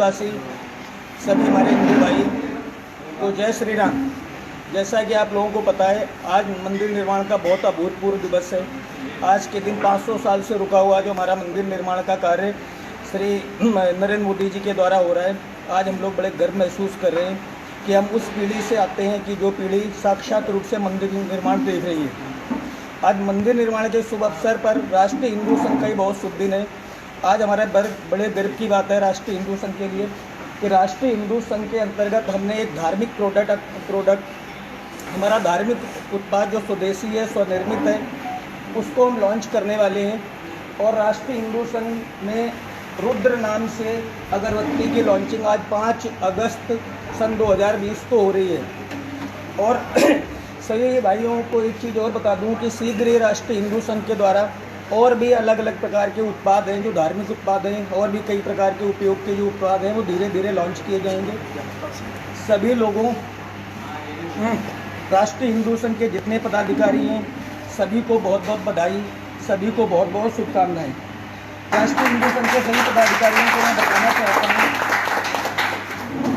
वासी सभी हमारे हिंदू भाई को जय श्री राम। जैसा कि आप लोगों को पता है, आज मंदिर निर्माण का बहुत अभूतपूर्व दिवस है। आज के दिन 500 साल से रुका हुआ जो हमारा मंदिर निर्माण का कार्य श्री नरेंद्र मोदी जी के द्वारा हो रहा है। आज हम लोग बड़े गर्व महसूस कर रहे हैं कि हम उस पीढ़ी से आते हैं कि जो पीढ़ी साक्षात रूप से मंदिर निर्माण देख रही है। आज मंदिर निर्माण के शुभ अवसर पर राष्ट्रीय हिंदू संघ का ही बहुत शुभ दिन है। आज हमारे बड़े गर्व की बात है राष्ट्रीय हिंदू संघ के लिए कि राष्ट्रीय हिंदू संघ के अंतर्गत हमने एक धार्मिक प्रोडक्ट हमारा धार्मिक उत्पाद जो स्वदेशी है, स्वनिर्मित है, उसको हम लॉन्च करने वाले हैं। और राष्ट्रीय हिंदू संघ में रुद्र नाम से अगरबत्ती की लॉन्चिंग आज 5 अगस्त सन 2020 को हो रही है। और सभी भाइयों को एक चीज़ और बता दूं कि शीघ्र ही राष्ट्रीय हिंदू संघ के द्वारा और भी अलग अलग प्रकार के उत्पाद हैं जो धार्मिक उत्पाद हैं, और भी कई प्रकार के उपयोग के जो उत्पाद हैं वो धीरे धीरे लॉन्च किए जाएंगे। सभी लोगों राष्ट्रीय हिंदू संघ के जितने पदाधिकारी हैं सभी को बहुत बहुत बधाई, सभी को बहुत बहुत शुभकामनाएं। राष्ट्रीय हिंदू संघ के सभी पदाधिकारियों को मैं बताना चाहता हूँ,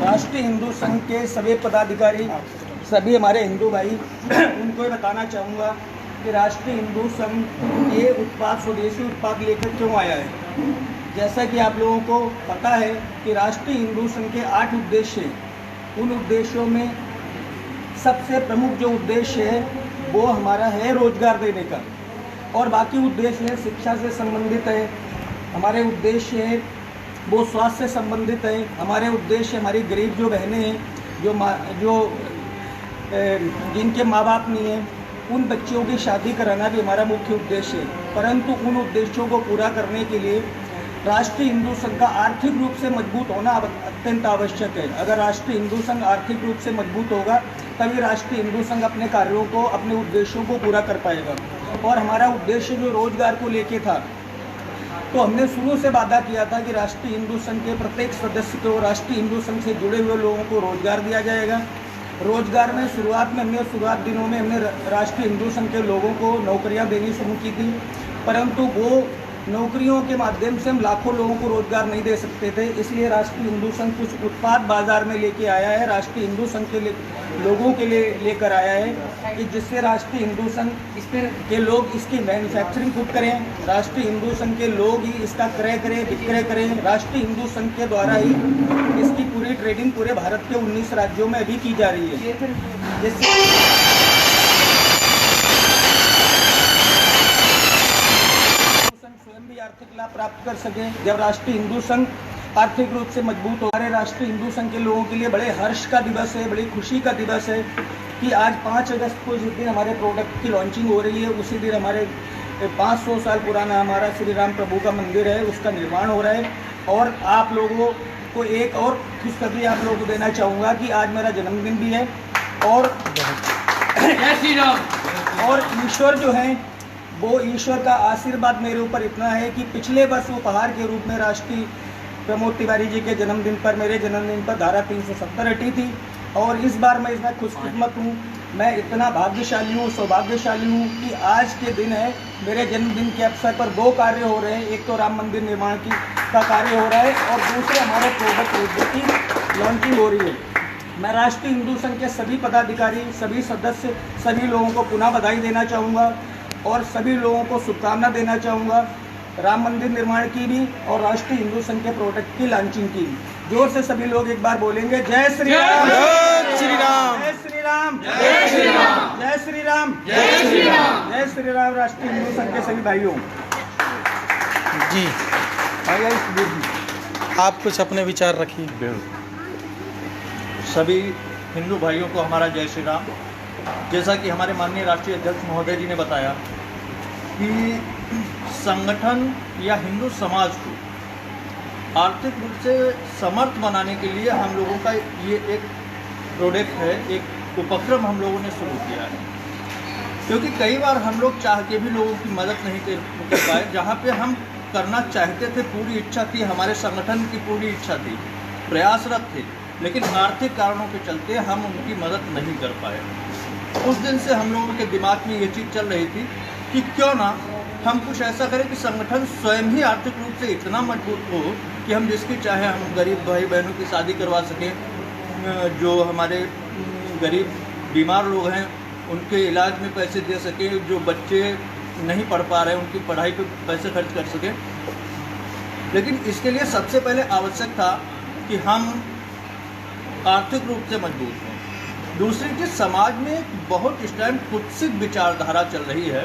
राष्ट्रीय हिंदू संघ के सभी पदाधिकारी, सभी हमारे हिंदू भाई, उनको बताना चाहूँगा कि राष्ट्रीय हिंदू संघ ये उत्पाद स्वदेशी उत्पाद लेकर क्यों आया है। जैसा कि आप लोगों को पता है कि राष्ट्रीय हिंदू संघ के 8 उद्देश्य हैं। उन उद्देश्यों में सबसे प्रमुख जो उद्देश्य है वो हमारा है रोजगार देने का, और बाकी उद्देश्य है शिक्षा से संबंधित है, हमारे उद्देश्य है वो स्वास्थ्य से संबंधित है, हमारे उद्देश्य हमारी गरीब जो बहनें हैं जो जिनके माँ बाप नहीं हैं उन बच्चियों की शादी कराना भी हमारा मुख्य उद्देश्य है। परंतु उन उद्देश्यों को पूरा करने के लिए राष्ट्रीय हिंदू संघ का आर्थिक रूप से मजबूत होना अत्यंत आवश्यक है। अगर राष्ट्रीय हिंदू संघ आर्थिक रूप से मजबूत होगा तभी राष्ट्रीय हिंदू संघ अपने कार्यों को, अपने उद्देश्यों को पूरा कर पाएगा। और हमारा उद्देश्य जो रोजगार को लेके था, तो हमने शुरू से वादा किया था कि राष्ट्रीय हिंदू संघ के प्रत्येक सदस्य को, राष्ट्रीय हिंदू संघ से जुड़े हुए लोगों को रोजगार दिया जाएगा। रोजगार में शुरुआत दिनों में हमने राष्ट्रीय हिंदू संघ के लोगों को नौकरियां देनी शुरू की थी, परंतु वो नौकरियों के माध्यम से हम लाखों लोगों को रोजगार नहीं दे सकते थे। इसलिए राष्ट्रीय हिंदू संघ कुछ उत्पाद बाजार में लेके आया है, राष्ट्रीय हिंदू संघ के लोगों के लिए लेकर आया है कि जिससे राष्ट्रीय हिंदू संघ के लोग इसकी मैन्युफैक्चरिंग खुद करें, राष्ट्रीय हिंदू संघ के लोग ही इसका क्रय करें, विक्रय करें। राष्ट्रीय हिंदू संघ के द्वारा ही इसकी पूरी ट्रेडिंग पूरे भारत के 19 राज्यों में अभी की जा रही है। आर्थिक लाभ प्राप्त कर सके। जब राष्ट्रीय हिंदू संघ आर्थिक रूप से मजबूत हो, हमारे राष्ट्रीय हिंदू संघ के लोगों के लिए बड़े हर्ष का दिवस है, बड़ी खुशी का दिवस है कि आज 5 अगस्त को जिस दिन हमारे प्रोडक्ट की लॉन्चिंग हो रही है उसी दिन हमारे 500 साल पुराना हमारा श्री राम प्रभु का मंदिर है, उसका निर्माण हो रहा है। और आप लोगों को एक और खुशखबरी आप लोगों को देना चाहूँगा कि आज मेरा जन्मदिन भी है। और जय श्री राम। और ईश्वर जो है वो ईश्वर का आशीर्वाद मेरे ऊपर इतना है कि पिछले वर्ष उपहार के रूप में राष्ट्रीय प्रमोद तिवारी जी के जन्मदिन पर, मेरे जन्मदिन पर धारा 370 हटी थी। और इस बार मैं इसमें खुशकिस्मत हूँ, मैं इतना भाग्यशाली हूँ, सौभाग्यशाली हूँ कि आज के दिन है मेरे जन्मदिन के अवसर पर 2 कार्य हो रहे हैं। एक तो राम मंदिर निर्माण का कार्य हो रहा है और दूसरे हमारे प्रोडक्ट की लॉन्चिंग हो रही है। मैं राष्ट्रीय हिंदू संघ के सभी पदाधिकारी, सभी सदस्य, सभी लोगों को पुनः बधाई देना चाहूँगा और सभी लोगों को शुभकामना देना चाहूँगा राम मंदिर निर्माण की भी और राष्ट्रीय हिंदू संघ के प्रोडक्ट की लॉन्चिंग की भी। जोर से सभी लोग एक बार बोलेंगे जय श्री राम, जय श्री राम, जय श्री राम, जय श्री राम, जय श्री राम, जय श्री राम, जय श्री राम। राष्ट्रीय हिंदू संघ के सभी भाइयों जी, आप कुछ अपने विचार रखिए। सभी हिंदू भाइयों को हमारा जय श्री राम। जैसा कि हमारे माननीय राष्ट्रीय अध्यक्ष महोदय जी ने बताया कि संगठन या हिंदू समाज को आर्थिक रूप से समर्थ बनाने के लिए हम लोगों का ये एक प्रोडक्ट है, एक उपक्रम हम लोगों ने शुरू किया है। क्योंकि कई बार हम लोग चाह के भी लोगों की मदद नहीं कर पाए। जहाँ पे हम करना चाहते थे, पूरी इच्छा थी, हमारे संगठन की पूरी इच्छा थी, प्रयासरत थे, लेकिन आर्थिक कारणों के चलते हम उनकी मदद नहीं कर पाए। उस दिन से हम लोगों के दिमाग में ये चीज़ चल रही थी कि क्यों ना हम कुछ ऐसा करें कि संगठन स्वयं ही आर्थिक रूप से इतना मजबूत हो कि हम जिसकी चाहे हम गरीब भाई बहनों की शादी करवा सकें, जो हमारे गरीब बीमार लोग हैं उनके इलाज में पैसे दे सकें, जो बच्चे नहीं पढ़ पा रहे हैं उनकी पढ़ाई पे पैसे खर्च कर सकें। लेकिन इसके लिए सबसे पहले आवश्यक था कि हम आर्थिक रूप से मजबूत हों। दूसरी चीज़, समाज में एक बहुत इस टाइम कुत्सित विचारधारा चल रही है,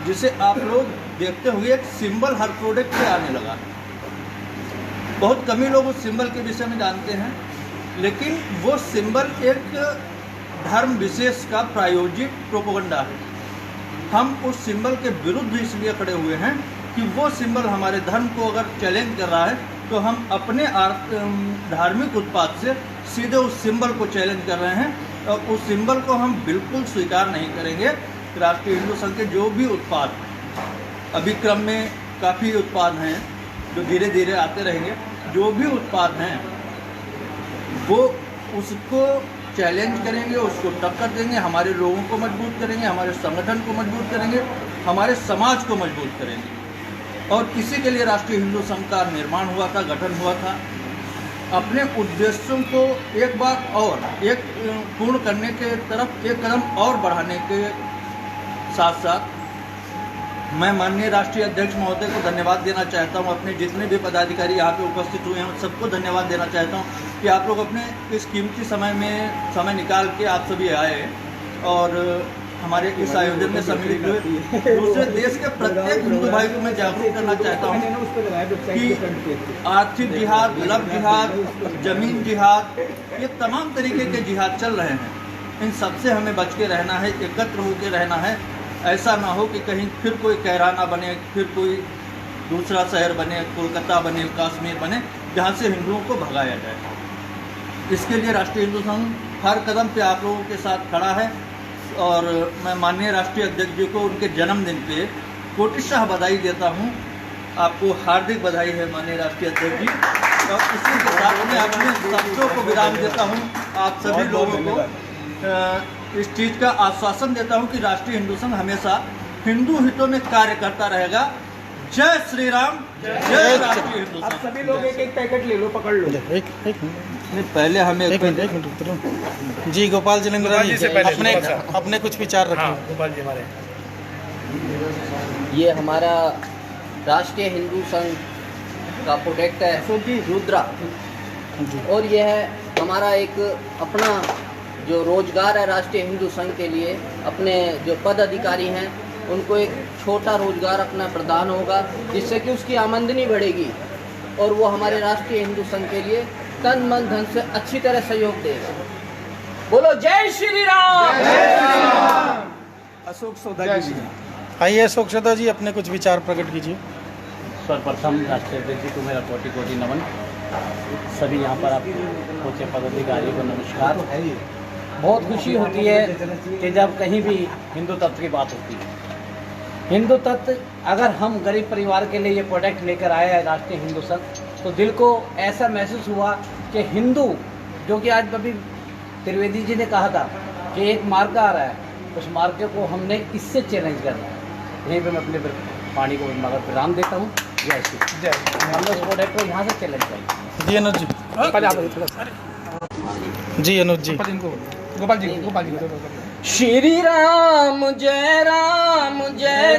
जिसे आप लोग देखते हुए एक सिंबल हर प्रोडक्ट पे आने लगा है। बहुत कम ही लोग उस सिंबल के विषय में जानते हैं, लेकिन वो सिंबल एक धर्म विशेष का प्रायोजित प्रोपेगेंडा है। हम उस सिंबल के विरुद्ध इसलिए खड़े हुए हैं कि वो सिंबल हमारे धर्म को अगर चैलेंज कर रहा है तो हम अपने धार्मिक उत्पाद से सीधे उस सिंबल को चैलेंज कर रहे हैं और उस सिंबल को हम बिल्कुल स्वीकार नहीं करेंगे। राष्ट्रीय हिंदू संघ के जो भी उत्पाद, अभी क्रम में काफ़ी उत्पाद हैं जो धीरे धीरे आते रहेंगे, जो भी उत्पाद हैं वो उसको चैलेंज करेंगे, उसको टक्कर देंगे, हमारे लोगों को मजबूत करेंगे, हमारे संगठन को मजबूत करेंगे, हमारे समाज को मजबूत करेंगे। और इसी के लिए राष्ट्रीय हिंदू संघ का निर्माण हुआ था, गठन हुआ था। अपने उद्देश्यों को एक बार और एक पूर्ण करने के तरफ एक कदम और बढ़ाने के साथ साथ मैं माननीय राष्ट्रीय अध्यक्ष महोदय को धन्यवाद देना चाहता हूं। अपने जितने भी पदाधिकारी यहाँ पे उपस्थित हुए हैं उन सबको धन्यवाद देना चाहता हूं कि आप लोग अपने इस कीमती समय निकाल के आप सभी आए और हमारे इस आयोजन में सम्मिलित हुए। दूसरे देश के प्रत्येक हिंदू भाई को मैं जागरूक करना चाहता हूँ कि आर्थिक जिहाद, लव जिहाद, जमीन जिहाद, ये तमाम तरीके के जिहाद चल रहे हैं। इन सबसे हमें बच के रहना है, एकत्र होकर रहना है। ऐसा ना हो कि कहीं फिर कोई कैराना बने, फिर कोई दूसरा शहर बने, कोलकाता बने, कश्मीर बने, जहाँ से हिंदुओं को भगाया जाए। इसके लिए राष्ट्रीय हिंदू संघ हर कदम पे आप लोगों के साथ खड़ा है और मैं माननीय राष्ट्रीय अध्यक्ष जी को उनके जन्मदिन पे कोटिशः बधाई देता हूँ। आपको हार्दिक बधाई है माननीय राष्ट्रीय अध्यक्ष जी। और इसी के साथ मैं अपने शब्दों को विराम देता हूँ। आप सभी लोगों को इस चीज़ का आश्वासन देता हूँ कि राष्ट्रीय हिंदू संघ हमेशा हिंदू हितों में कार्य करता रहेगा। जय श्री राम, जय राष्ट्रीय हिंदू संघ। आप सभी लोग एक एक पैकेट ले लो, पकड़ लो। एक नहीं, पहले हमें एक मिनट जी। गोपाल जिलेंद्र जी अपने कुछ विचार रखें। गोपाल जी हमारे, ये हमारा राष्ट्रीय हिंदू संघ का प्रोडक्ट है रुद्रा, और यह है हमारा एक अपना जो रोजगार है राष्ट्रीय हिंदू संघ के लिए। अपने जो पद अधिकारी हैं उनको एक छोटा रोजगार अपना प्रदान होगा, जिससे कि उसकी आमदनी बढ़ेगी और वो हमारे राष्ट्रीय हिंदू संघ के लिए तन मन धन से अच्छी तरह सहयोग देगा। बोलो जय श्री राम। अशोक सौदा जी, आइए अशोक सौदा जी अपने कुछ विचार प्रकट कीजिए। सर्वप्रथम राष्ट्रीय अध्यक्ष जी को मेरा कोटि कोटि नमन। सभी यहाँ पर आप पहुँचे पदाधिकारियों को नमस्कार। बहुत खुशी होती है कि जब कहीं भी हिंदू तत्व की बात होती है। हिंदू तत्व, अगर हम गरीब परिवार के लिए ये प्रोडक्ट लेकर आए हैं राष्ट्रीय हिंदू संघ, तो दिल को ऐसा महसूस हुआ कि हिंदू, जो कि आज अभी त्रिवेदी जी ने कहा था कि एक मार्का आ रहा है, उस मार्के को हमने इससे चैलेंज करना है। यहीं पर मैं अपने पानी को मगर विराम देता हूँ। जय श्री जय। हमने उस प्रोडक्ट को यहाँ से चैलेंज करें। जी अनुज जी। जी अनुज जी। गोपाल जी श्री राम जय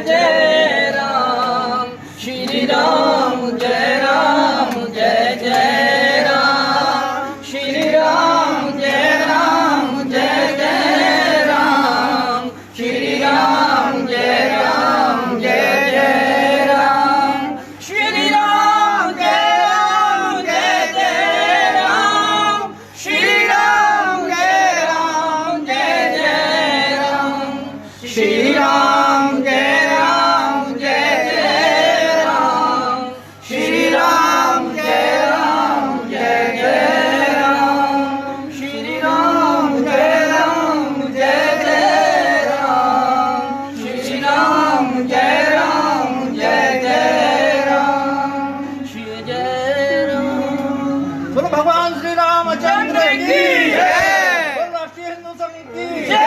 जय राम, श्री राम जय जय राम, श्री राम जय जय राम, श्री राम जय जय राम, श्री राम जय जय राम, श्री राम जय जय राम, श्री राम जय जय राम, श्री राम जय जय राम, श्री राम जय जय राम, श्री राम जय जय राम, श्री जय राम। बोलो भगवान श्री रामचंद्र की जय, बोलो राष्ट्रीय हिंदू संघ की जय।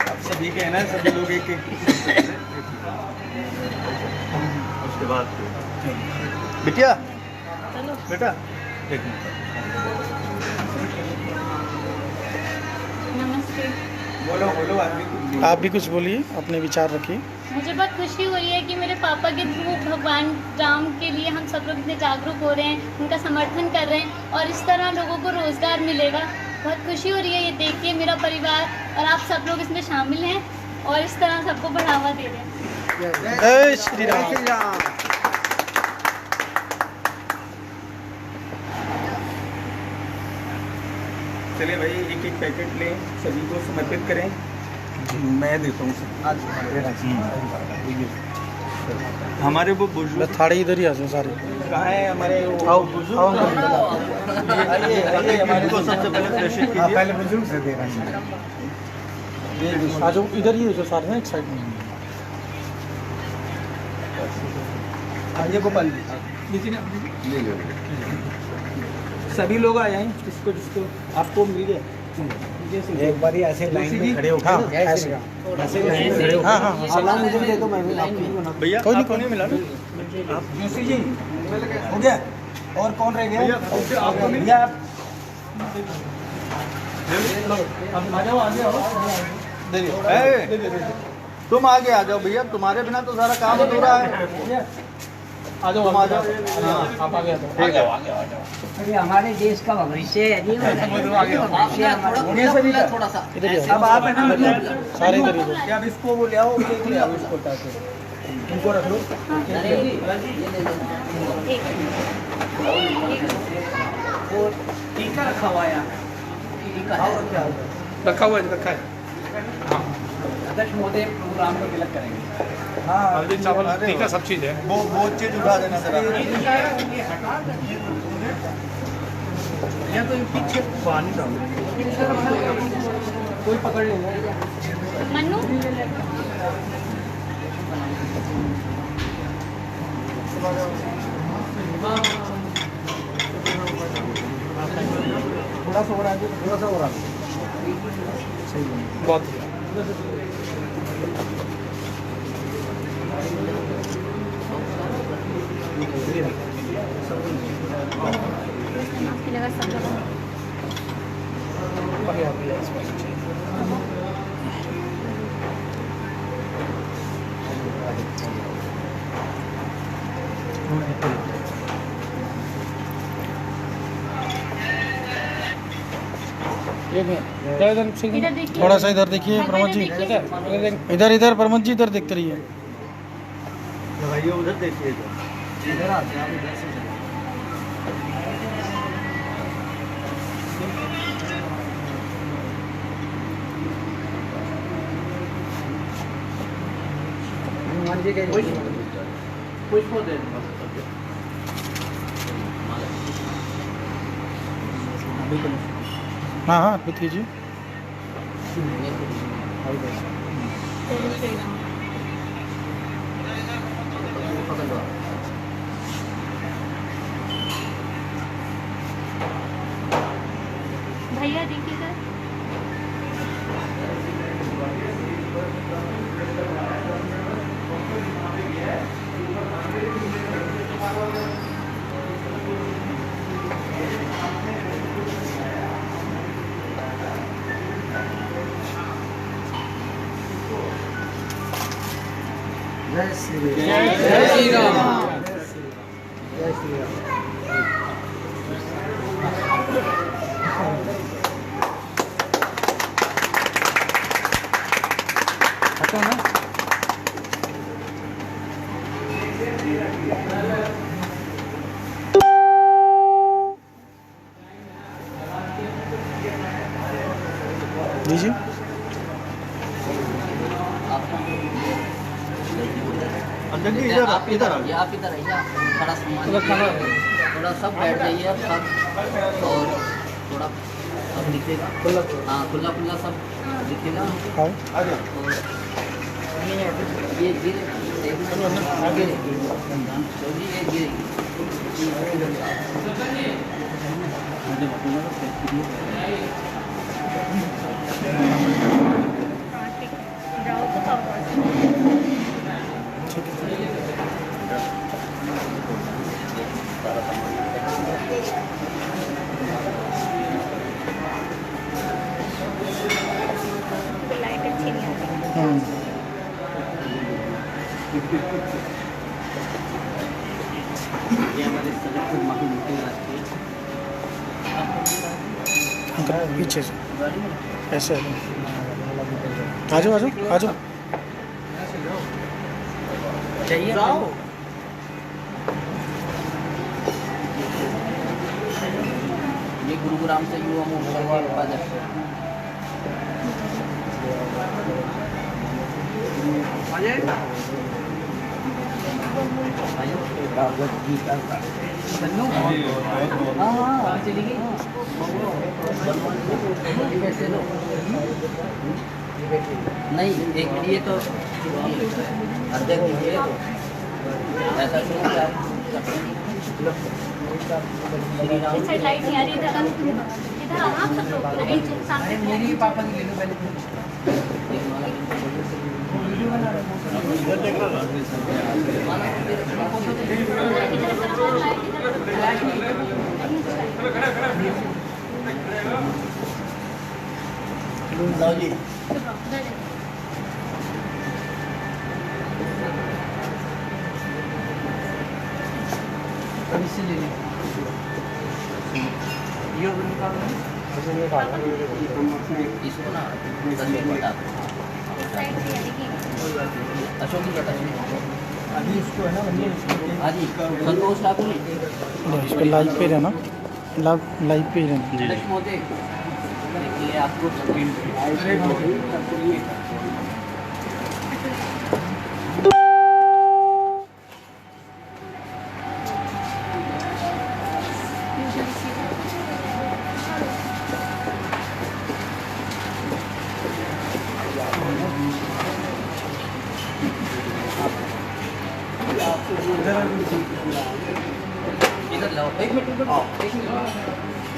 आप सभी के है ना, सभी लोग एक एक के बाद बिटिया बेटा एक मिनट नमस्ते। बोलो बोलो आदमी। आप भी कुछ बोलिए, अपने विचार रखिए। मुझे बहुत खुशी हो रही है कि मेरे पापा के थ्रू भगवान राम के लिए हम सब लोग इतने जागरूक हो रहे हैं, उनका समर्थन कर रहे हैं और इस तरह लोगों को रोज़गार मिलेगा। बहुत खुशी हो रही है ये देख के। मेरा परिवार और आप सब लोग इसमें शामिल हैं और इस तरह सबको बढ़ावा दे रहे हैं। जय श्री राम। चलिए भाई एक एक पैकेट लें, सभी को समर्पित करें। मैं देता हूँ हमारे वो बस बुजुर्ग थाड़ी इधर ही आ जाओ सारे। कहाँ है हमारे वो आओ बुजुर्ग? आओ आइए आइए हमारे को सबसे पहले प्रेषित कीजिए। पहले बुजुर्ग से दे रहे हैं। आ जाओ, इधर ही हो जाओ सारे ना, एक साइड में। आइए गोपाल जी, सभी लोग आ जाएं, जिसको जिसको आपको मिल गया। एक बार ऐसे लाइन में खड़े होकर हाँ, ऐसे ऐसे लाइन में खड़े होकर हाँ हाँ हाँ। मुझे भी दे दो, मैं भी आपको भी बना दूं। भैया कोई नहीं, आपको नहीं मिला ना? जोशी जी हो गया, और कौन रह गया? भैया आप ए, तुम आगे आ जाओ भैया, तुम्हारे बिना तो सारा काम अधूरा है। तुम आ जाओ। आप आगे आ जाओ। ठीक है। अरे हमारे देश का भविष्य है जी, भविष्य हमारा। थोड़ा सा इधर ही आओ। अब आप है ना, सारे इधर ही हो। क्या अब इसको वो ले आओ, केक ले आओ इसको ताकि इनको रख लो। टीका रखा हुआ है यहाँ। रखा हुआ है, रखा है। अध्यक्ष महोदय प्रोग्राम को तिलक करेंगे। हाँ हल्दी चावल टीका सब चीज़ है। वो चीज उठा देना जरा। या तो पीछे पानी डालो, कोई पकड़ लेना। मन्नू थोड़ा सा और आगे, थोड़ा सा और आगे। बहुत आपकी जगह सब लोग इधर देखिए। थोड़ा सा इधर देखिए प्रमोद जी, इधर इधर प्रमोद जी इधर देखते रहिए। भैया उधर देखिए। इधर आते हैं, आप इधर से चलो। हनुमान जी के पुष्प दे हाँ हाँ अर्पित कीजिए। भैया देखिए सर। जय श्री जय श्री राम। जय श्री राम। हटो ना। लीजिए। अध्यक्ष जी इधर आप इधर आइए, आप इधर आइए, थोड़ा सामान थोड़ा सब बैठ जाइए आप सब, और थोड़ा सब दिखेगा। हाँ खुला खुला सब दिखेगा। आओ। और ये गिरे गिरे चौधरी, ये गिरे जाओ तो सारा सामान लाइट अच्छी नहीं आ रही। ये हमारे सदर महामंत्री राष्ट्रीय पीछे से ऐसे आ जाओ आ जाओ आ जाओ। चाहिए ये गुरुग्राम से युवा मोर्चा के उपाध्यक्ष भगवत गीता का हाँ चली गई कैसे लो नहीं एक ये तो अध्यक्ष ऐसा क्यों श्री राम अच्छा लाइट नहीं आ रही, इधर आओ आप सब लोग लाइट सामने मेरी पापा की ले लो पहले। जी इसको ना तस्वीर बता दो अशोक जी का तस्वीर अभी इसको है ना हाँ जी संतोष ठाकुर जी इस पर लाइव पे रहना, लाइव पे रहना। अध्यक्ष महोदय देखिए आपको इधर लाओ एक मिनट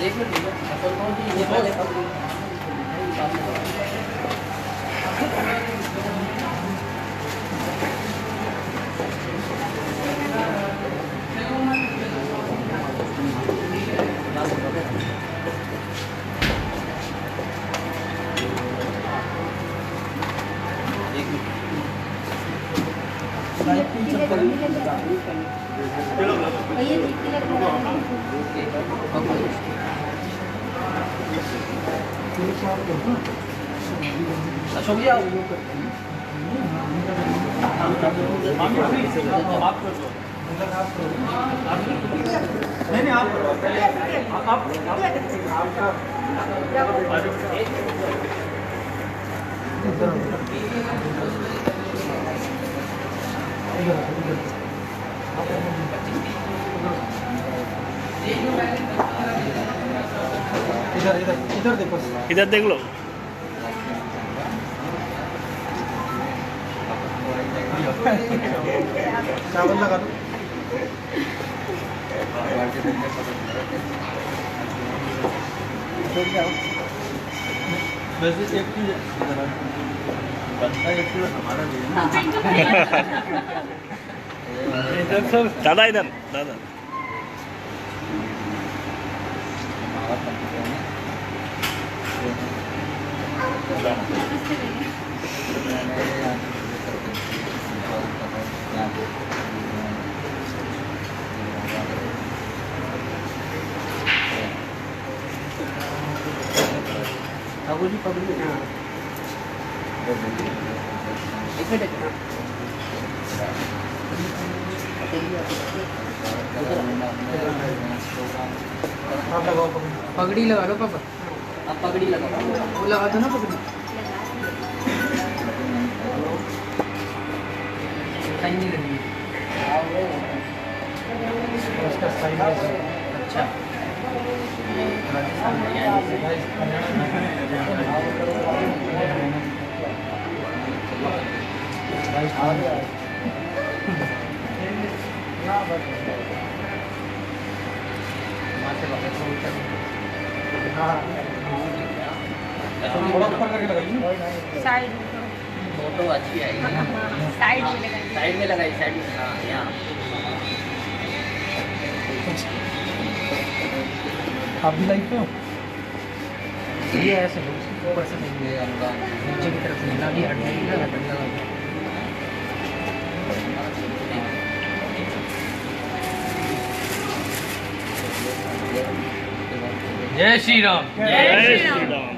एक मिनट ये पहले अशोक जी नहीं आप इधर इधर इधर देखो, इधर देख लो। चावल लगा दो। वैसे एक चीज बनता है, एक चीज हमारा दादा इधर दादा ठाकुर जी पकड़िए एक मिनट पगड़ी लगा लो पापा, आप पगड़ी लगाओ वो लगा दो ना पगड़ी। टाइम नहीं लगेगी। अच्छा थोड़ा ऊपर करके लगाइए। साइड फोटो अच्छी आएगी साइड में लगाइए। साइड में लगाई साइड में हाँ यहाँ आप भी लाइव पे हो? ये ऐसे ऊपर से नीचे की तरफ लेना भी हटना। जय श्री राम। जय श्री राम।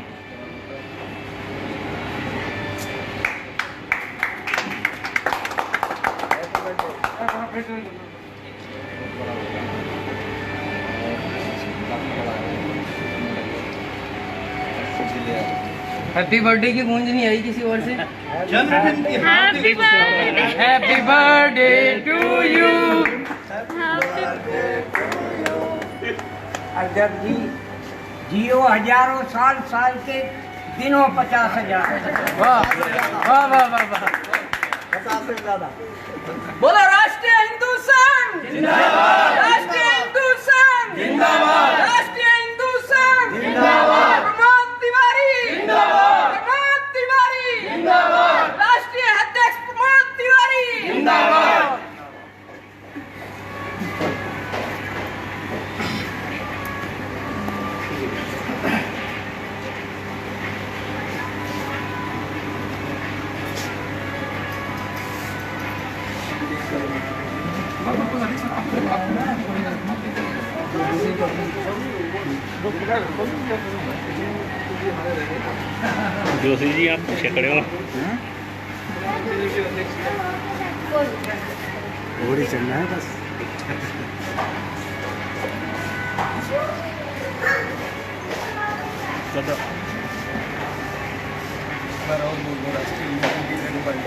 हैप्पी बर्थडे की गूंज नहीं आई किसी और से? जन्मदिन की happy birthday. Happy birthday to you. अध्यक्ष जी जियो हजारों साल, साल के दिनों 50,000। वाह वाह वाह वाह वाह। बोलो राष्ट्रीय हिंदू संघ जिंदाबाद, राष्ट्रीय हिंदू संघ जिंदाबाद, राष्ट्रीय हिंदू संघ जिंदाबाद, प्रमोद तिवारी जिंदाबाद, प्रमोद तिवारी जिंदाबाद, राष्ट्रीय अध्यक्ष प्रमोद तिवारी जिंदाबाद। जोशी जी आप पीछे खड़े हो। घोड़ी चलना है बस।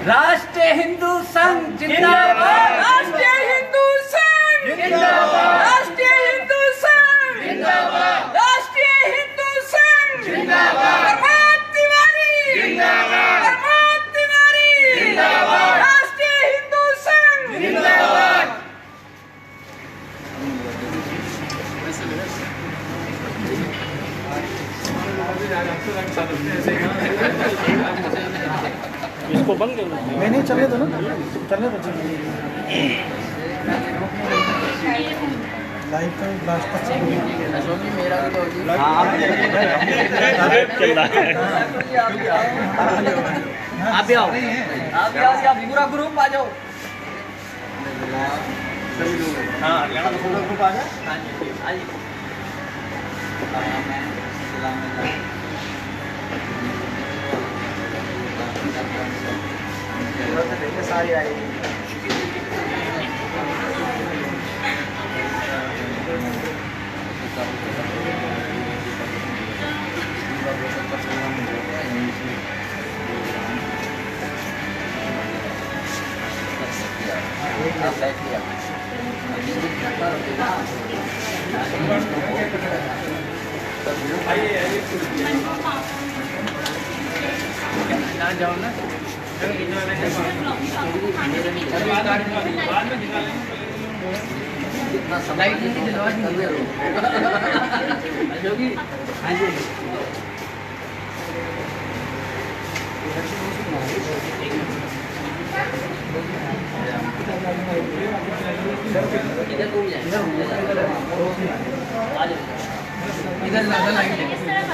राष्ट्रीय हिंदू संघ जिंदाबाद, राष्ट्रीय हिंदू संघ जिंदाबाद, राष्ट्रीय हिंदू संघ जिंदाबाद, राष्ट्रीय हिंदू संघ जिंदाबाद, प्रमोद तिवारी जिंदाबाद, प्रमोद तिवारी जिंदाबाद, राष्ट्रीय हिंदू संघ जिंदाबाद। इसको बंद करो। नहीं चलने दो ना, चलने दो। लाइव का लास्ट तक अशोक जी मेरा भी तो जी। चल रहा है। आप भी आओ, आप भी आओ, आप पूरा ग्रुप आ जाओ। हाँ हरियाणा का पूरा ग्रुप आ जाए। हाँ जी आइए। सारी आई ना जाओ ना। लाइट नहीं जलवा दी। हाँ जी इधर ज्यादा लाइट है,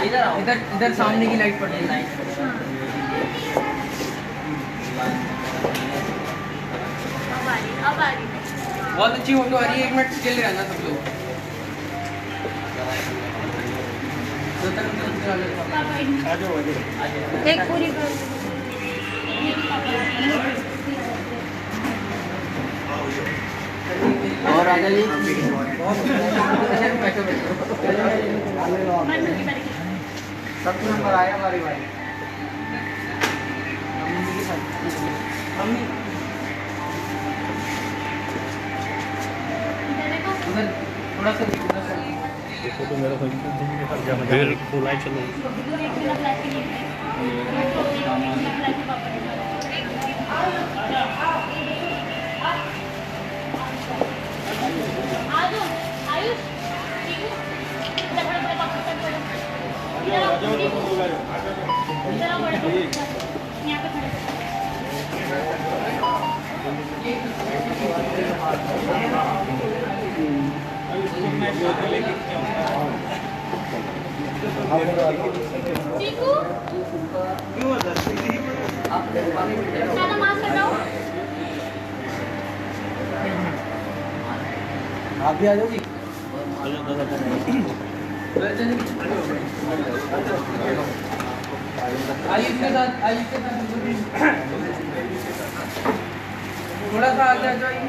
इधर इधर सामने की लाइट पड़ रही है। अब आ रही। बहुत अच्छी फोटो आ रही है। 1 मिनट स्टिल रहना सब लोग। एक पूरी और आ जाइए। सबको नंबर आया हमारी बारी। उधर थोड़ा सा फोटो मेरा फिर फुल आई चलो। आयुष यहाँ पे खड़े चीकू सादा मास्क हटाओ। आप भी आ जाओगी। आयुष के साथ थोड़ा सा आगे आ जाइए।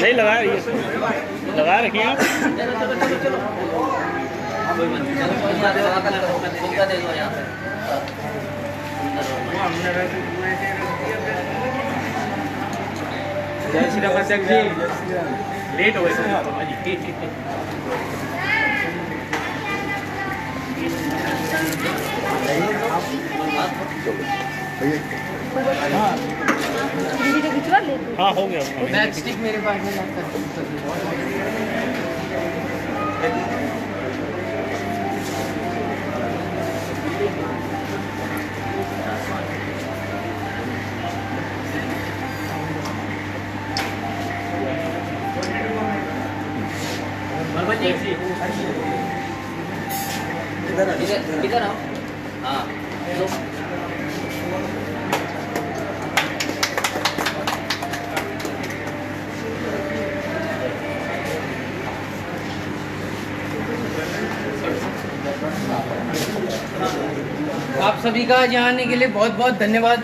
नहीं लगा लगा रखिए आप। जय श्री राम अध्यक्ष जी, लेट हो गए। हाँ हो गया। मैच स्टिक मेरे पास में जाता इधर आओ। हाँ लो। आप सभी का यहाँ आने के लिए बहुत बहुत धन्यवाद।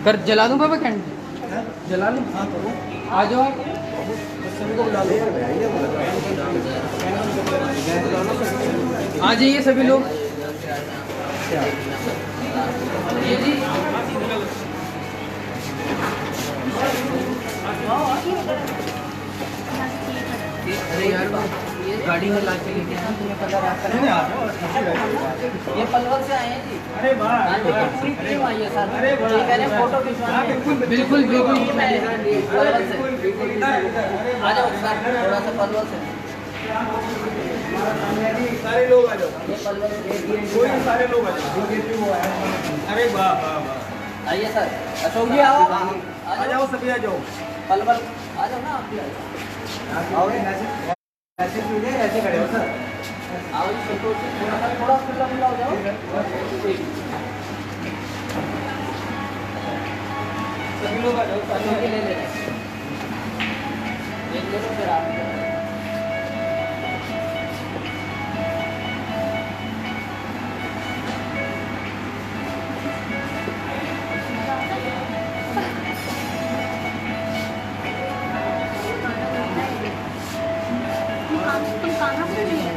कर जला दूं बाबा कैंडल, जला लूं? आ जाओ आप। आ जाइए सभी लोग। ये जी अरे यार गाड़ी में लाके लेके आना, तुम्हें पता रास्ता ये पलवल से आए हैं जी। अरे वाह, पूरी टीम आई है सर। ये कह रहे हैं फोटो खिंचवानी है। बिल्कुल बिल्कुल पलवल से आ जाओ सर, थोड़ा सा पलवल से। सारे लोग आ जाओ, ये पलवल से कोई सारे लोग आ जाओ। अरे वाह वाह वाह, आइए सर। अशोक जी आओ, आ जाओ सभी आ जाओ। पलवल आ जाओ ना, आप भी आ जाओ। ऐसे खड़े हो सर। आओ जी, संतोष जी, थोड़ा खुला खुला हो जाओ। सभी लोग आ जाओ। अशोक जी ले ले लो फिर आप। तुम कहाँ से लिए?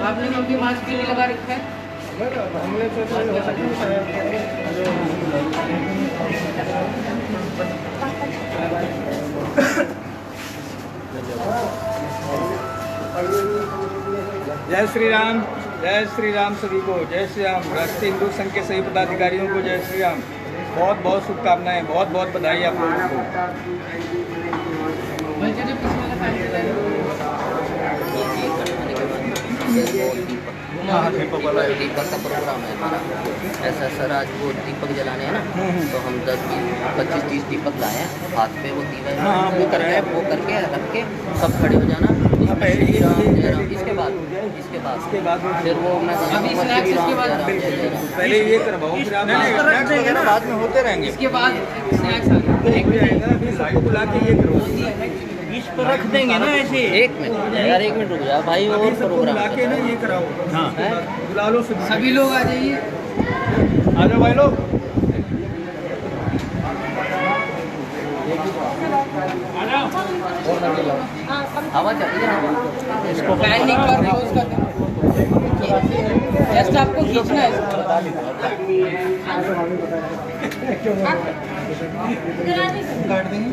आपने क्योंकि मास्क के लिए लगा रखा है। जय श्री राम सभी को, जय श्री राम। राष्ट्रीय हिंदू संघ के सभी पदाधिकारियों को जय श्री राम। बहुत बहुत शुभकामनाएं, बहुत बहुत बधाई आप लोगों को। दीपक का प्रोग्राम है हमारा ऐसा सर। आज वो दीपक जलाने हैं ना, तो हम 10, 20, 25, 30 दीपक लाए हैं हाथ पे। वो दीवा वो करके रख के सब खड़े हो जाना। इसके बाद फिर वो मैं पहले ये करवाओ, फिर आप बाद में होते रहेंगे। इसके बाद स्नैक्स आ गए। अभी सबको बुला के ये करो, इस पर रख देंगे ना ऐसे। 1 मिनट यार, 1 मिनट रुक जा भाई। और सबको प्रोग्राम बुला के ना ये कराओ। हाँ बुला लो सभी लोग आ जाइए। आ जाओ भाई लोग। हवा चल रही है इसको फैन एक बार क्लोज कर दो जस्ट आपको खींचना है काट देंगे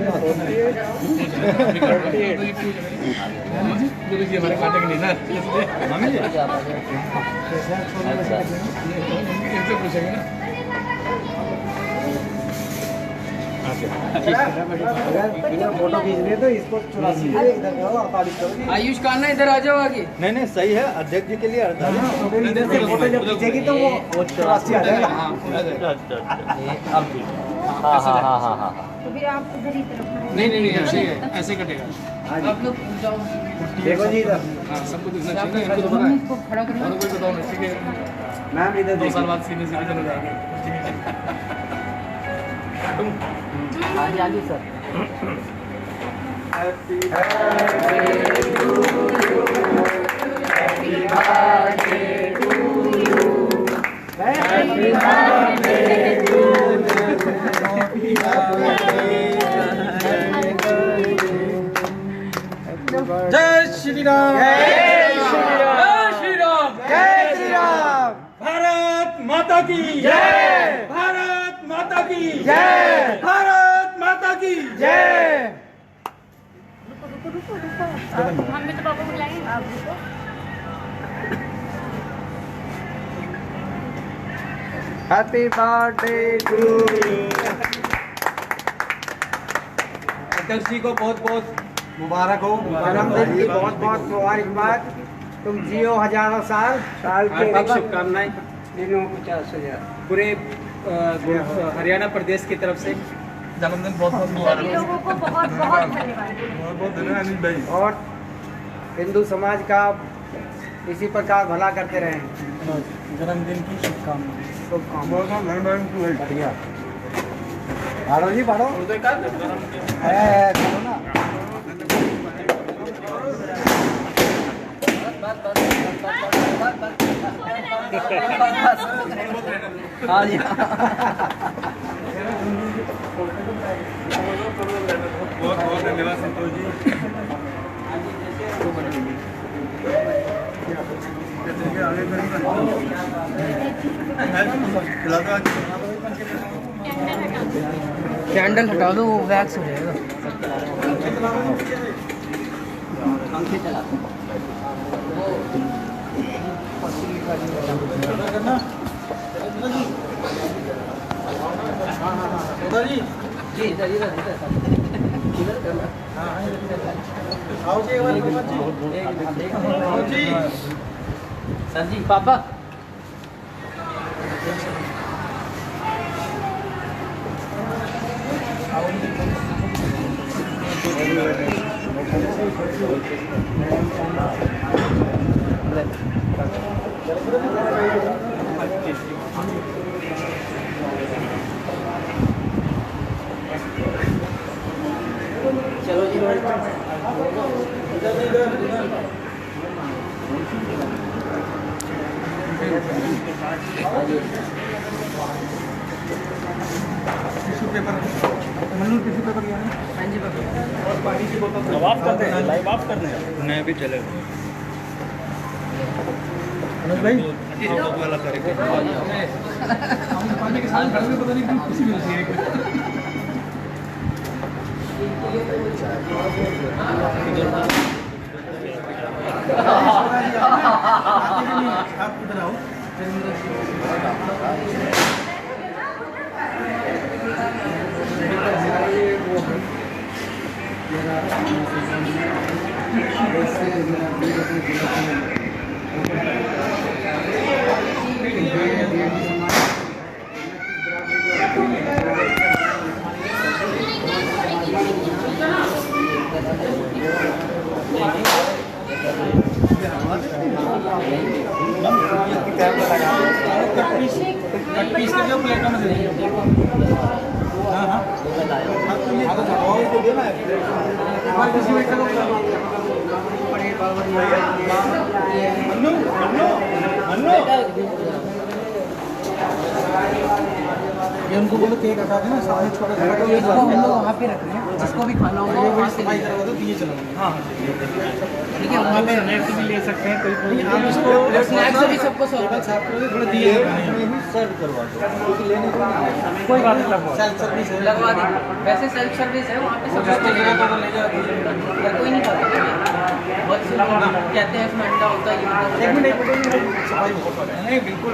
हमारे काटेंगे नहीं ना पूछेंगे ना फोटो खींचने तो इसको 84 इधर जाओ 48 करो। आयुष खाना इधर आ जाओ आगे। नहीं सही है, अध्यक्ष जी के लिए इधर से फोटो जब खींचेगी तो वो 84 आ जाएगा। हाँ नहीं ऐसे कटेगा। आप लोग जाओ देखो जी इधर सबको दिखना चाहिए इनको तो पता है इसको खड़ा करना और कोई बताओ नहीं ठीक है मैम इधर 2 साल बाद सीने से चले जाएंगे आगे सर जय श्री राम जय श्री राम जय श्री राम भारत माता की जय भारत माता की जय भारत माता की जय। हम भी तो पापा को बुलाएंगे आप रुको। Happy birthday to you. अध्यक्ष जी को बहुत बहुत मुबारक हो, जन्मदिन की बहुत बहुत मुबारकबाद। तुम जियो हजारों साल के शुभकामनाएं। 50,000 पूरे हरियाणा प्रदेश की तरफ से जन्मदिन बहुत बहुत सभी मुबारक लोगों को बहुत बहुत धन्यवाद। बहुत बहुत धन्यवाद अनिल भाई और हिंदू समाज का इसी प्रकार भला करते रहें। जन्मदिन की शुभकामनाएं। बढ़िया भाड़ो जी भाड़ो चलो ना। हाँ जी बहुत बहुत धन्यवाद संतोष जी कैंडल हटा दो वो वैक्स हो जाएगा। पंखे चला जी इधर इधर इधर करना सर जी पापा चलो जी tissue paper Mannu tissue paper लिया हाँ जी पापा और पानी की बोतल लाइव ऑफ करते हैं लाइव ऑफ करते हैं नहीं भी चलेगा अनुज भाई वाला करेंगे हम पानी के साथ घर में पता नहीं क्यों खुशी मिलती है आप किधर आओ प्लेटों में से हाँ हाँ किसी वेटर को मन्नू मन्नू मन्नू ये उनको बोलो केक हटा देना, सामने छोटा छोटा केक को हम लोग वहाँ पे रख रहे हैं, जिसको भी खाना होगा ये वहाँ से सफाई करोगे तो दिए चलो। हाँ ठीक है, वहाँ पे स्नैक्स भी ले सकते हैं कोई कोई, आप इसको स्नैक्स भी सबको सर्व टेबल साफ करोगे थोड़ा दिए सर्व करवा दो। कोई बात नहीं, सेल्फ सर्विस है, लगवा दी। वैसे सेल्फ सर्विस है वहाँ पे सब जिसको जरूरत हो वो ले जाओ। या कोई नहीं खाता बहुत से लोग कहते हैं इसमें अंडा होता है ये होता है। एक मिनट सफाई बहुत है। नहीं बिल्कुल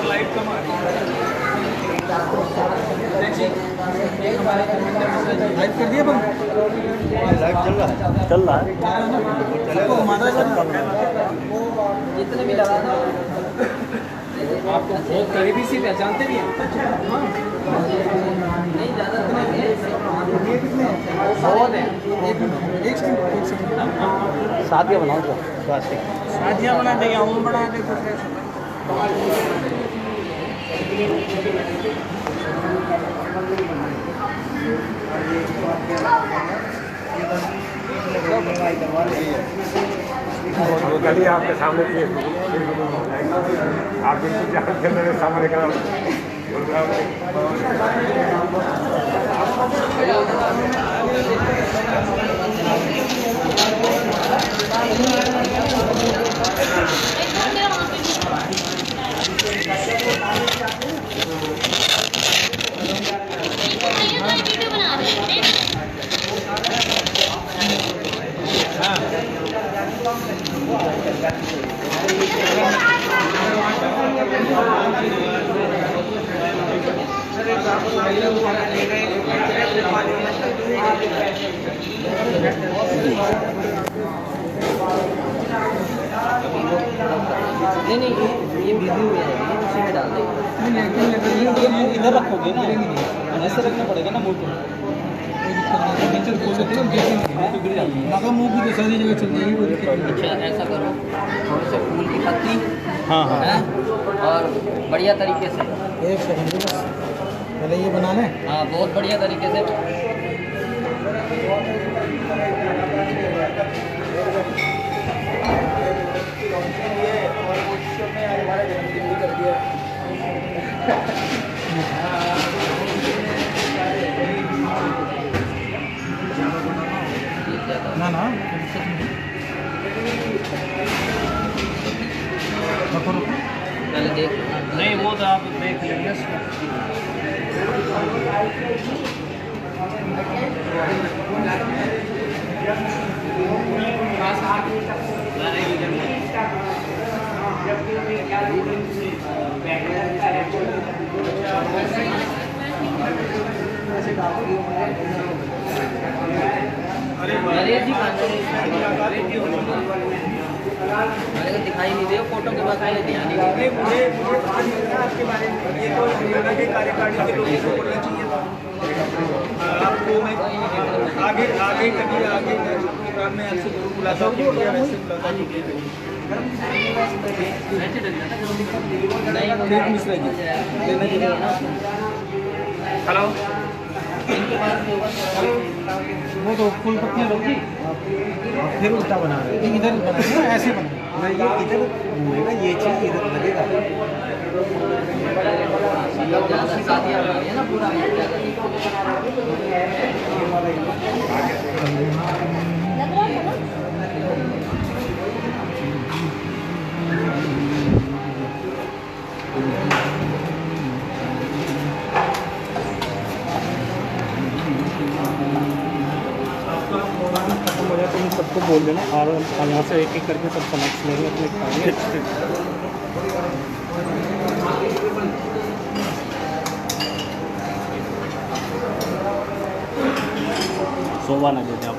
लाइट कम आ रही है, लाइट कर दिया बंद, लाइट चल रहा है। सबको घुमाता है। जितने भी लगा दो आपको बहुत करीबी से पहचानते भी हैं। नहीं ज़्यादा बहुत है। एक सेकंड सादिया बनाओ तो सादिया बना दे या हम बना दे कुछ ऐसा। गली आपके सामने थी, आप बिल्कुल जहाँ के मेरे सामने करा वीडियो बना रहे हैं। नहीं ये वीडियो में है, उसी में डाल देंगे। ये इधर रखोगे ना, ऐसे रखना पड़ेगा ना मुंह को। मगर मुंह की तो सारी जगह चल जाएगी, कोई दिक्कत नहीं। अच्छा ऐसा करो, थोड़े से फूल की पत्ती हाँ हाँ है और बढ़िया तरीके से, एक सेकंड बस पहले ये बना लें। हाँ बहुत बढ़िया तरीके से। ना ना पहले देख नहीं वो तो आप देख लेंगे। नरेश जी मेरे को दिखाई नहीं दे, फोटो के बाद पहले ध्यान नहीं मुझे बात करना आपके बारे में, ये तो हरियाणा के कार्यकारिणी के लोगों को बोलना चाहिए था आपको। मैं आगे आगे कभी आगे प्रोग्राम में आपसे जरूर बुलाता हूँ, वैसे बुलाता हूँ। ठीक मिश्रा जी लेना चाहिए। हेलो वो तो फूल पत्तियाँ रोकी फिर उल्टा बना रहे हैं, इधर बनाएंगे ना, ऐसे बनाएंगे। ये इधर घूमेगा, ये चीज़ इधर लगेगा। ज़्यादा शादियाँ बना रही है ना पूरा। तुम सबको बोल देना और यहाँ से एक एक करके सब स्नैक्स लेंगे अपने खाएंगे। सोवा ना देते आप।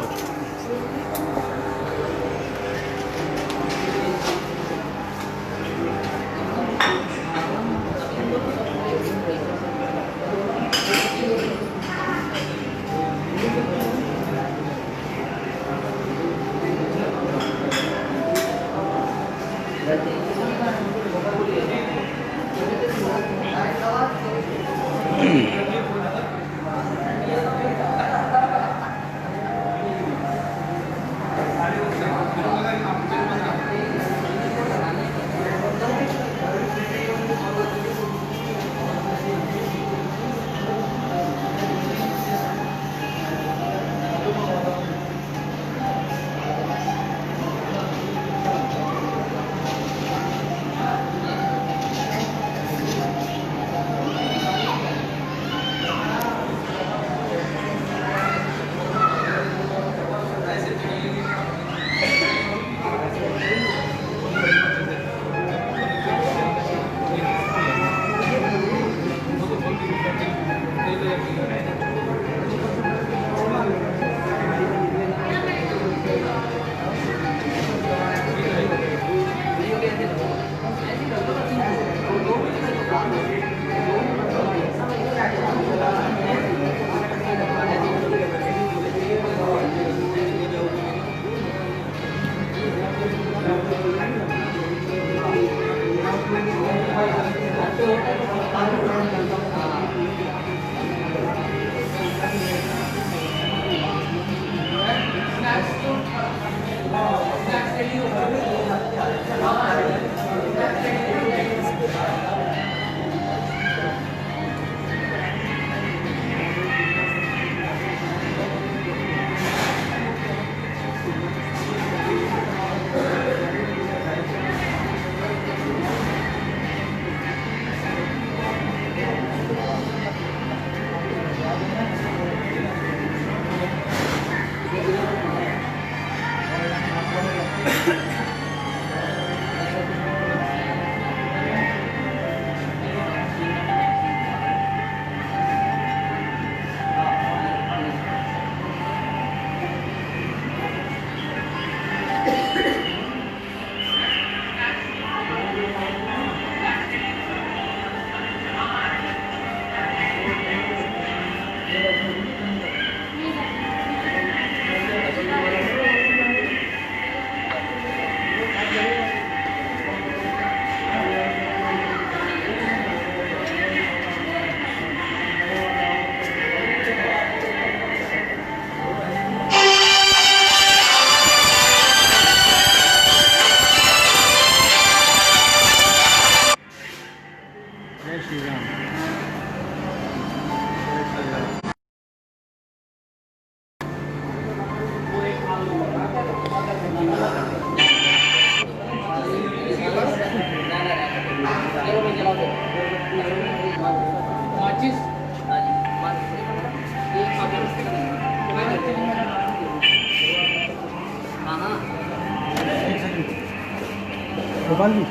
गोपाल जी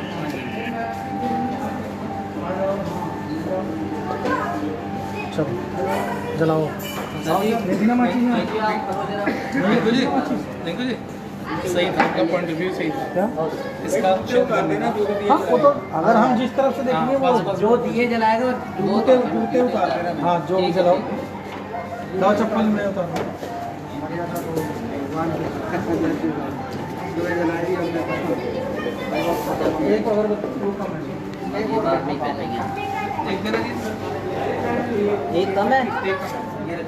चलो जलाओ थैंक यू जी। सही था आपका पॉइंट ऑफ व्यू, सही था। क्या इसका हाँ वो तो अगर हम जिस तरफ से देखेंगे वो जो दिए जलाएगा जूते जूते उतार देना। हाँ जो भी जलाओ, लाओ चप्पल में उतार दो। एक अगरबत्ती वो कम है, ये बात नहीं पहनेंगे। एक देना जी। एक कम है, ये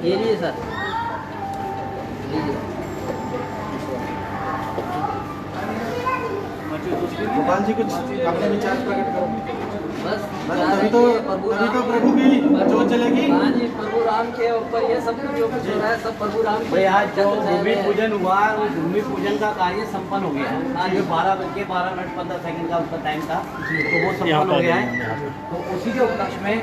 लीजिए सर, लीजिए। गोपाल जी कुछ अपने विचार प्रकट करो। बस तभी तो प्रभु की जोत जलेगी। हाँ जी, प्रभु राम के ऊपर ये सब कुछ जो कुछ हो रहा है सब प्रभु राम के। भाई आज जो भूमि पूजन हुआ है वो भूमि पूजन का कार्य संपन्न हो गया है। आज 12:12:15 का उसका टाइम था, तो वो संपन्न हो गया है। तो उसी के उपलक्ष्य में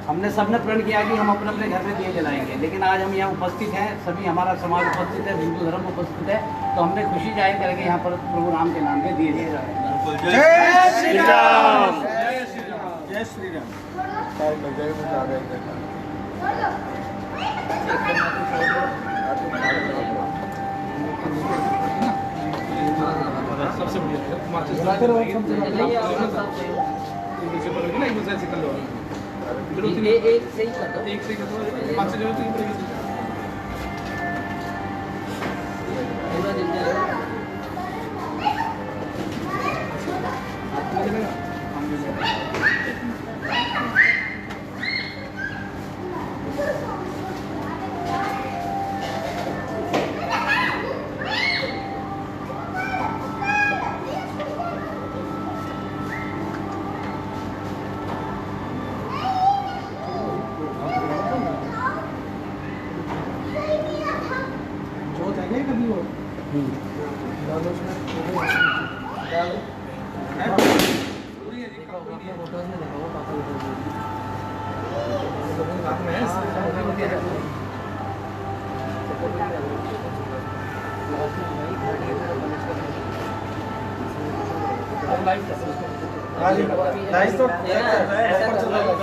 हमने सबने प्रण किया कि हम अपने अपने घर में दिए जलाएंगे, लेकिन आज हम यहाँ उपस्थित हैं, सभी हमारा समाज उपस्थित है, हिंदू धर्म उपस्थित है, तो हमने खुशी जाहिर करके यहाँ पर प्रभु राम के नाम पे दिए जला रहे हैं। जय श्री राम, जय श्री राम। सबसे बढ़िया जलाते रहो सब चलिए आप सब एक से ही कर दो। एक से पाँच से जरूरत पड़ेगी। पूरा दिन जाएगा।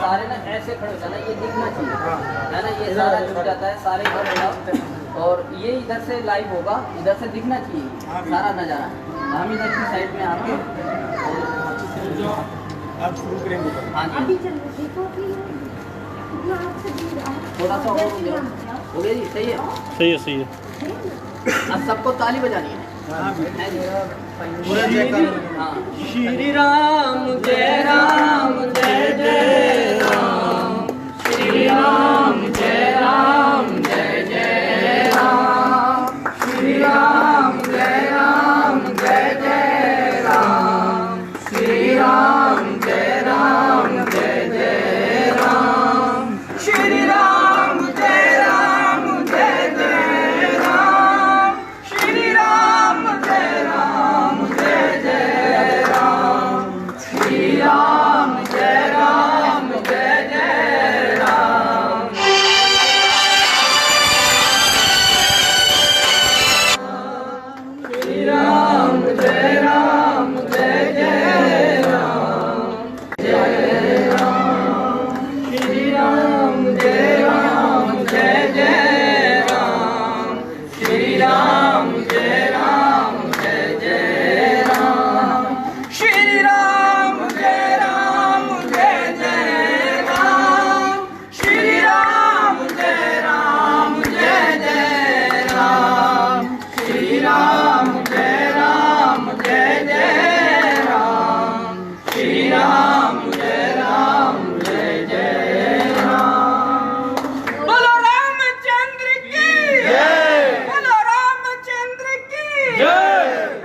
सारे ना ऐसे खड़े हो जाना, ये दिखना चाहिए है ना, ये सारा छूट जाता है, सारे खड़े हो और ये इधर से लाइव होगा, इधर से दिखना चाहिए सारा नज़ारा। हम इधर की साइड में आके आप शुरू करेंगे। हाँ जी थोड़ा सा और हो गया जी, सही है सही है सही है। अब सबको ताली बजानी है। हाँ श्री राम जय राम जय जय राम, श्री राम जय राम जय जय राम, श्री राम जय राम जय जय राम, श्री राम जय राम जय जय राम, श्री राम जय राम जय जय राम, श्री राम जय राम जय जय राम, श्री राम जय राम जय जय राम। श्री राम जय राम जय जय राम, जय राम, श्री राम जय राम जय जय राम, श्री राम जय राम जय जय राम, श्री राम जय राम जय जय राम, श्री राम जय राम जय जय राम, श्री राम जय राम जय जय राम, श्री राम जय राम जय जय राम। बोलो रामचंद्र की जय, बोलो रामचंद्र की जय।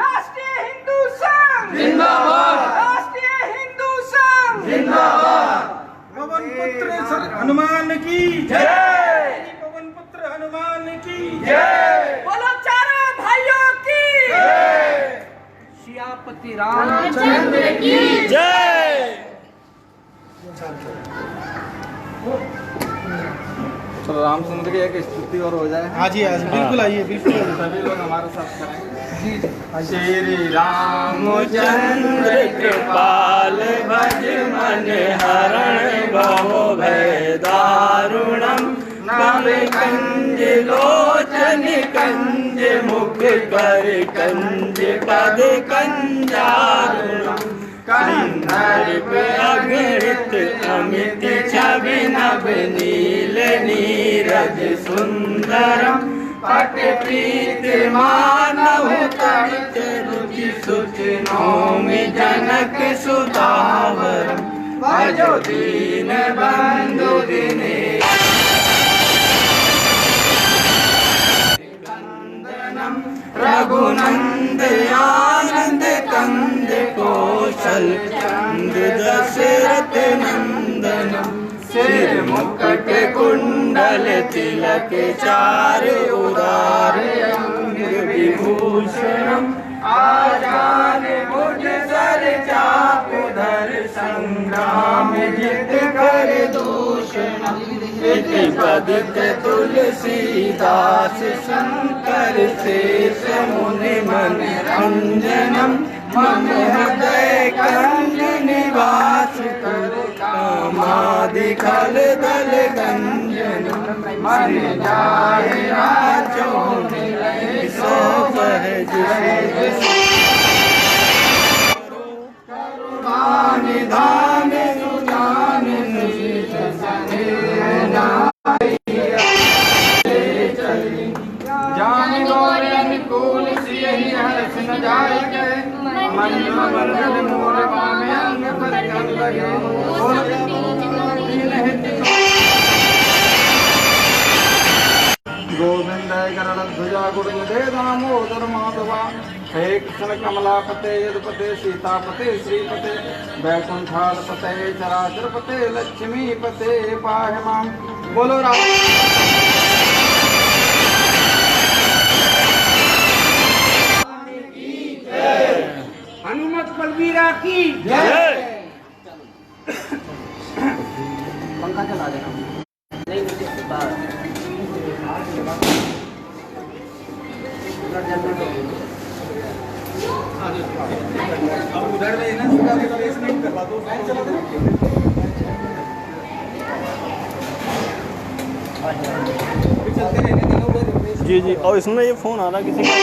राष्ट्रीय हिंदू संघ जिंदाबाद, राष्ट्रीय हिंदू संघ जिंदाबाद। पवन पुत्र हनुमान की जय, पवन पुत्र हनुमान की जय। बोलो चारों भाइयों की जय, सियापति रामचंद्र की जय। चलो रामचंद्र की एक स्तुति और हो जाए। हाँ जी बिल्कुल आइए, बिल्कुल सभी लोग हमारे साथ करें। श्री रामचंद्र कृपाल भज मन हरण भव भय दारुणम, नव कंज लोचन कंज मुख कर कंज पद कंजारुणम, कंधर्प अगणित अमित छवि नभ नील नीरज सुंदरम, पट प्रीत मानव तड़ित रुचि सुचि नौमि जनक सुतावरम, भजो दीन बंधु दिनेश रघुनंद आनंद कंद कौशल चंद दशरथ नंदनम, सिर मुकुट कुंडल तिलक चार उदार अंग विभूषणम, आजान मुझ सर चाप धर संग्राम जित कर दूषणम, इति पदित तुलसीदास शंकर शेष मुनि मन रंजनम, मम हृदय कंज निवास कर कामादि खल दल गंजनम, मन जाए राजो निलय सहज निधान सुजान जान गौर अनुकूल सियहि हर्ष न जायके, मन मंगल मोर बामे अंग पर कर लगे, गोविंद गरुड़ध्वजा गुरुदे दामोदर माधवा, हे कृष्ण कमलापते यदुपते सीतापते श्रीपते, वैकुंठालपते चराचरपते लक्ष्मीपते पाहि मां। बोलो राम। की जय। पंखा चला देना। नहीं मुझे बाहर अब उधर में ना रिप्लेसमेंट करवा दो, फैन चला दो। चलते रहने देना उधर रिप्लेसमेंट। जी जी, और इसमें ये फ़ोन आ रहा किसी का।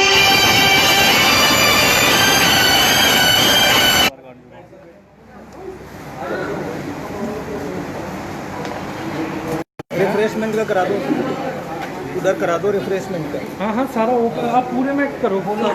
रिफ्रेशमेंट का करा दो, उधर करा दो रिफ्रेशमेंट का। हाँ हाँ, सारा ओपन आप पूरे में करो बोलो।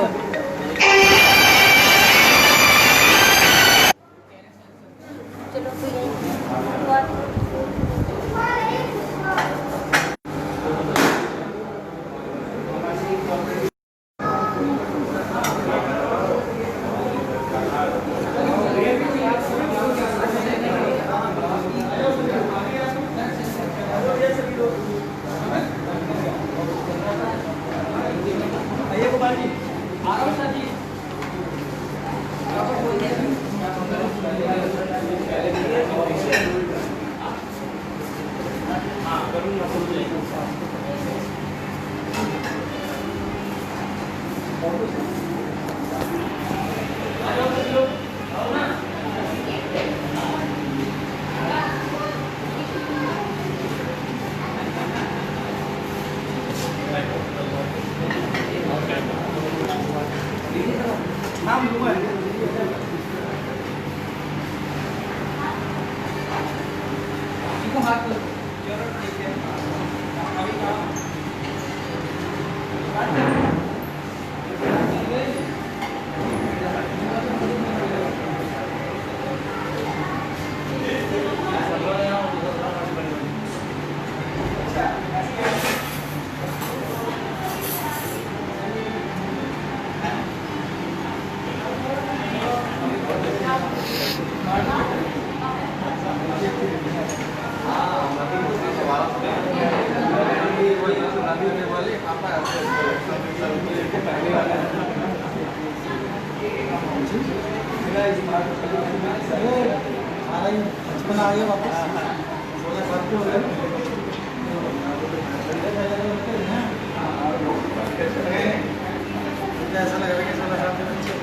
बचपन आ गया वापस। 16 साल के हो गए। ऐसा लग रहा है कि 16 साल के बच्चे।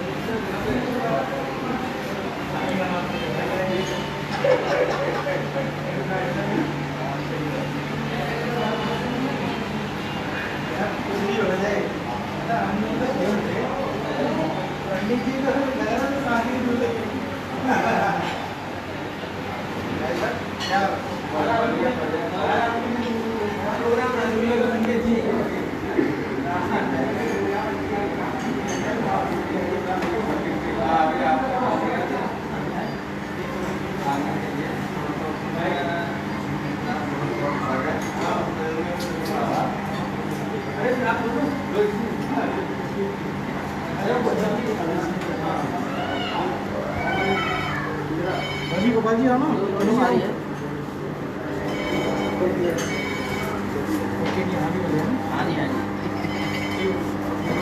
पंडित जी को लगा ना शादी गोपाल जी आना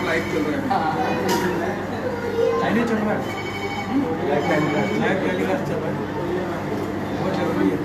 लाइट चल रहा है। लाइट चल रहा है। लाइट टेलीकास्ट चल रहा है। बहुत जरूरी है।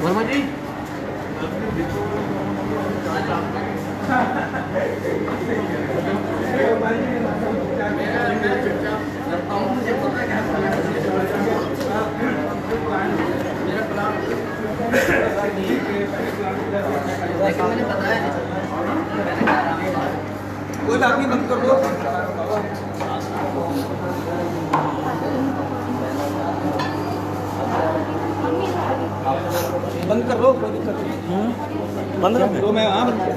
वर्मा जी मेरा प्लान लेकिन मैंने बताया नहीं। कोई बात नहीं, बंद कर दो। बंद कर दो, कोई दिक्कत नहीं। बंद कर तो मैं हाँ बंद कर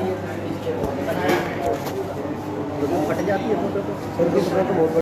फट जाती है फोटो तो